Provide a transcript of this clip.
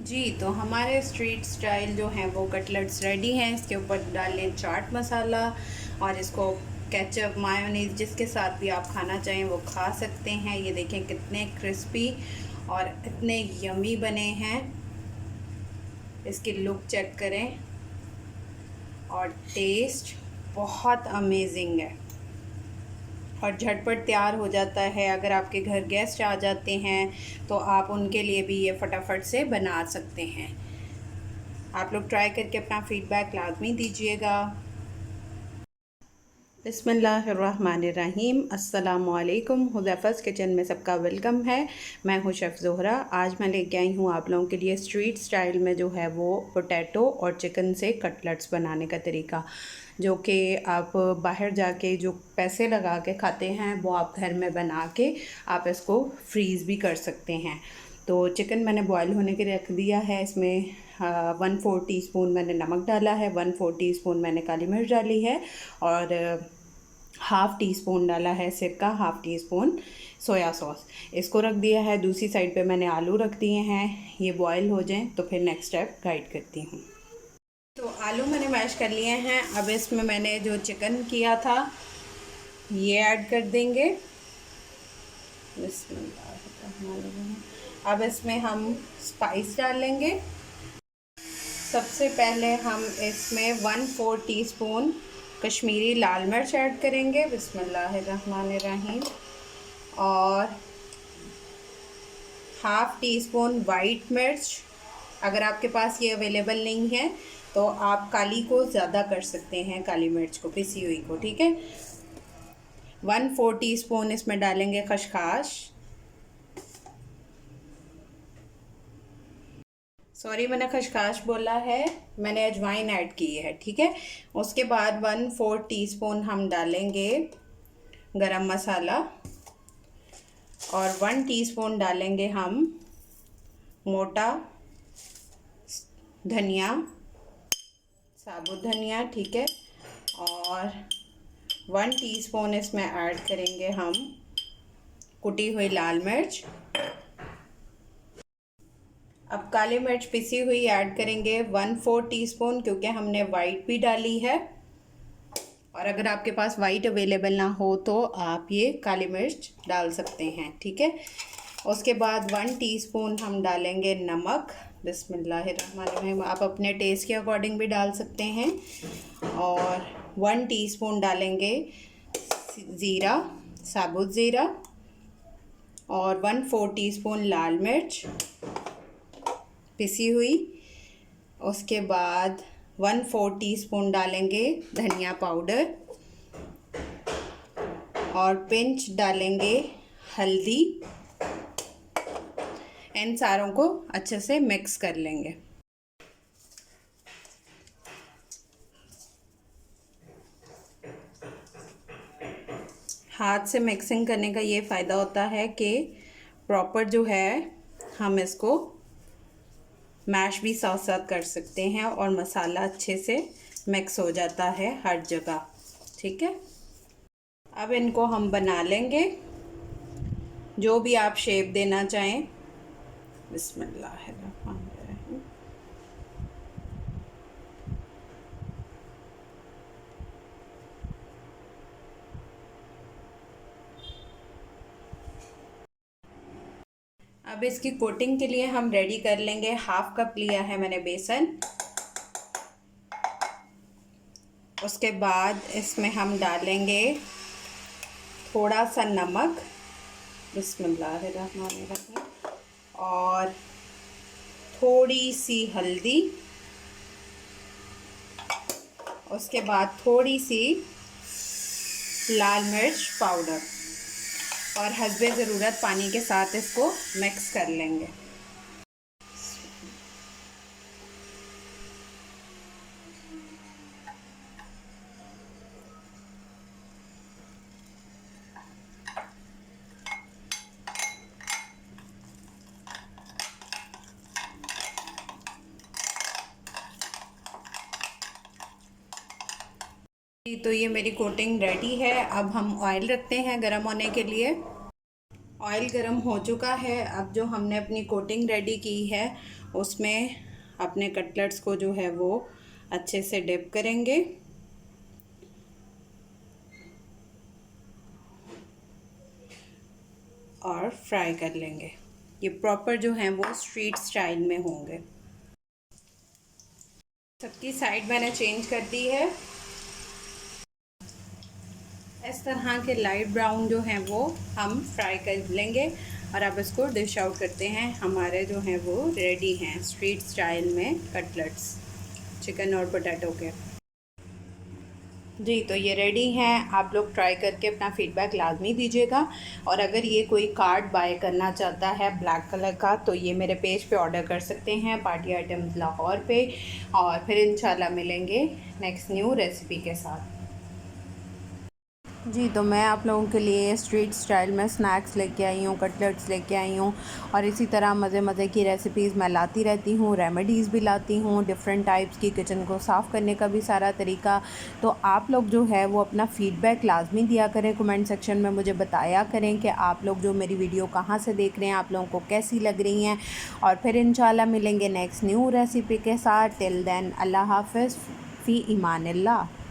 जी, तो हमारे street style जो हैं वो कटलेट्स रेडी हैं। इसके ऊपर डालें चाट मसाला और इसको केचप मायोनीज जिसके साथ भी आप खाना चाहें वो खा सकते हैं। ये देखें कितने क्रिस्पी और इतने यमी बने हैं। इसकी लुक चेक करें और टेस्ट बहुत अमेजिंग है और झटपट तैयार हो जाता है। अगर आपके घर गेस्ट आ जाते हैं तो आप उनके लिए भी ये फटाफट से बना सकते हैं। आप लोग ट्राई करके अपना फीडबैक लाजमी दीजिएगा। बिस्मिल्लाहिर्रहमानिर्रहीम। अस्सलामुअलैकुम। हुज़ैफ़ा's किचन में सबका वेलकम है। मैं हूँ शेफ़ ज़ोहरा। आज मैं लेके आई हूँ आप लोगों के लिए स्ट्रीट स्टाइल में जो है वो पोटैटो और चिकन से कटलेट्स बनाने का तरीका, जो कि आप बाहर जाके जो पैसे लगा के खाते हैं वो आप घर में बना के आप इसको फ्रीज़ भी कर सकते हैं। तो चिकन मैंने बॉयल होने के लिए रख दिया है। इसमें 1/4 टीस्पून मैंने नमक डाला है, 1/4 टीस्पून मैंने काली मिर्च डाली है और हाफ़ टी स्पून डाला है सिरका, half tea spoon soya sauce. इसको रख दिया है। दूसरी साइड पे मैंने आलू रख दिए हैं। ये बॉयल हो जाएं तो फिर नेक्स्ट स्टेप गाइड करती हूँ। तो आलू मैंने मैश कर लिए हैं। अब इसमें मैंने जो चिकन किया था ये ऐड कर देंगे। अब इसमें हम स्पाइस डालेंगे। सबसे पहले हम इसमें 1/4 टीस्पून कश्मीरी लाल मिर्च ऐड करेंगे। बिस्मिल्लाहिर्रहमानिर्रहीम। और हाफ़ टी स्पून वाइट मिर्च। अगर आपके पास ये अवेलेबल नहीं है तो आप काली को ज़्यादा कर सकते हैं, काली मिर्च को, पिसी हुई को, ठीक है। 1/4 टीस्पून इसमें डालेंगे खसखस। सॉरी, मैंने खसखस बोला है, मैंने अजवाइन ऐड की है, ठीक है। उसके बाद 1/4 टीस्पून हम डालेंगे गरम मसाला और 1 टीस्पून डालेंगे हम मोटा धनिया, साबुत धनिया, ठीक है। और 1 टीस्पून इसमें ऐड करेंगे हम कुटी हुई लाल मिर्च। अब काली मिर्च पिसी हुई ऐड करेंगे 1/4 टीस्पून, क्योंकि हमने वाइट भी डाली है। और अगर आपके पास वाइट अवेलेबल ना हो तो आप ये काली मिर्च डाल सकते हैं, ठीक है। उसके बाद 1 टीस्पून हम डालेंगे नमक। बिस्मिल्लाहिर्रहमानिर्रहीम। आप अपने टेस्ट के अकॉर्डिंग भी डाल सकते हैं। और 1 टीस्पून डालेंगे ज़ीरा, साबुत ज़ीरा। और 1/4 टीस्पून लाल मिर्च पिसी हुई। उसके बाद 1/4 टीस्पून डालेंगे धनिया पाउडर और पिंच डालेंगे हल्दी। इन सारों को अच्छे से मिक्स कर लेंगे। हाथ से मिक्सिंग करने का ये फ़ायदा होता है कि प्रॉपर जो है हम इसको मैश भी साथ साथ कर सकते हैं और मसाला अच्छे से मिक्स हो जाता है हर जगह, ठीक है। अब इनको हम बना लेंगे जो भी आप शेप देना चाहें। बिस्मिल्लाहिर्रहमानिर्रहीम। अब इसकी कोटिंग के लिए हम रेडी कर लेंगे। हाफ कप लिया है मैंने बेसन। उसके बाद इसमें हम डालेंगे थोड़ा सा नमक। बिस्मिल्लाहिर्रहमानिर्रहीम। और थोड़ी सी हल्दी। उसके बाद थोड़ी सी लाल मिर्च पाउडर और हस्बे ज़रूरत पानी के साथ इसको मिक्स कर लेंगे। तो ये मेरी कोटिंग रेडी है। अब हम ऑयल रखते हैं गरम होने के लिए। ऑयल गरम हो चुका है। अब जो हमने अपनी कोटिंग रेडी की है उसमें अपने कटलेट्स को जो है वो अच्छे से डिप करेंगे और फ्राई कर लेंगे। ये प्रॉपर जो है वो स्ट्रीट स्टाइल में होंगे। सबकी साइड मैंने चेंज कर दी है। इस तरह के लाइट ब्राउन जो हैं वो हम फ्राई कर लेंगे और अब इसको डिश आउट करते हैं। हमारे जो हैं वो रेडी हैं स्ट्रीट स्टाइल में कटलेट्स चिकन और पोटैटो के। जी तो ये रेडी हैं। आप लोग ट्राई करके अपना फ़ीडबैक लाजमी दीजिएगा। और अगर ये कोई कार्ड बाय करना चाहता है ब्लैक कलर का तो ये मेरे पेज पे ऑर्डर कर सकते हैं, पार्टी आइटम्स लाहौर पे। और फिर इंशाल्लाह मिलेंगे नेक्स्ट न्यू रेसिपी के साथ। जी तो मैं आप लोगों के लिए स्ट्रीट स्टाइल में स्नैक्स लेके आई हूँ, कटलेट्स लेके आई हूँ और इसी तरह मज़े मज़े की रेसिपीज़ मैं लाती रहती हूँ, रेमेडीज़ भी लाती हूँ, डिफरेंट टाइप्स की, किचन को साफ़ करने का भी सारा तरीका। तो आप लोग जो है वो अपना फ़ीडबैक लाजमी दिया करें, कमेंट सेक्शन में मुझे बताया करें कि आप लोग जो मेरी वीडियो कहाँ से देख रहे हैं, आप लोगों को कैसी लग रही हैं। और फिर इंशाल्लाह मिलेंगे नेक्स्ट न्यू रेसिपी के साथ। टिल देन अल्लाह हाफ़िज़ फ़ी ईमानिल्लाह।